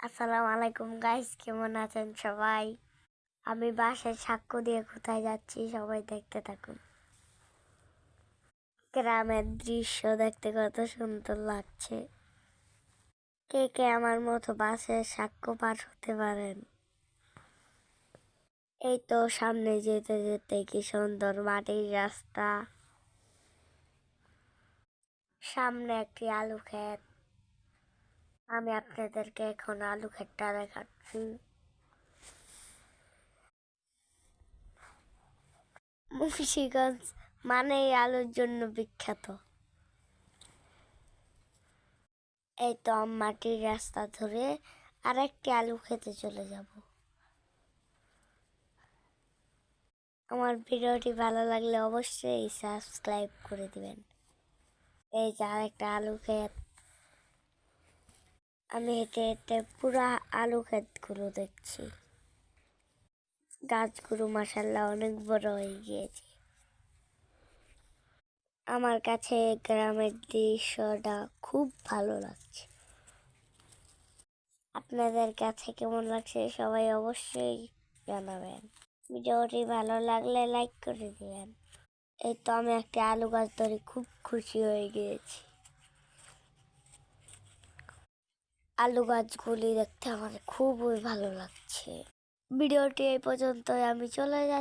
আসসালামু আলাইকুম গাইস, কেমন আছেন সবাই? আমি বাসায় সাক্ষ্য দিয়ে কোথায় যাচ্ছি সবাই দেখতে থাকুন। গ্রামের দৃশ্য দেখতে কত সুন্দর লাগছে। কে কে আমার মতো বাসে সাক্ষ্য পার হতে পারেন? এই তো সামনে যেতে যেতে কি সুন্দর মাটির রাস্তা, সামনে একটি আলু ক্ষেত। আমি আপনাদেরকে এখন আলু ক্ষেতটা দেখাচ্ছি। মুন্সিগঞ্জ মানেই আলুর জন্য বিখ্যাত। এই তো মাটির রাস্তা ধরে আরেকটি আলু খেতে চলে যাব। আমার ভিডিওটি ভালো লাগলে অবশ্যই সাবস্ক্রাইব করে দিবেন। এই যে আরেকটা আলু ক্ষেত। আমি হেঁটে হেঁটে পুরা আলু ক্ষেতগুলো দেখছি। গাছগুলো মাশাআল্লাহ অনেক বড় হয়ে গিয়েছে। আমার কাছে গ্রামের দৃশ্যটা খুব ভালো লাগছে। আপনাদের কাছে কেমন লাগছে সবাই অবশ্যই জানাবেন। ভিডিওটি ভালো লাগলে লাইক করে দিবেন। এই তো আমি একটা আলু গাছ ধরে খুব খুশি হয়ে গিয়েছি। আলু গাছগুলি দেখতে আমার খুবই ভালো লাগছে। ভিডিওটি এই পর্যন্তই, আমি চলে যাচ্ছি।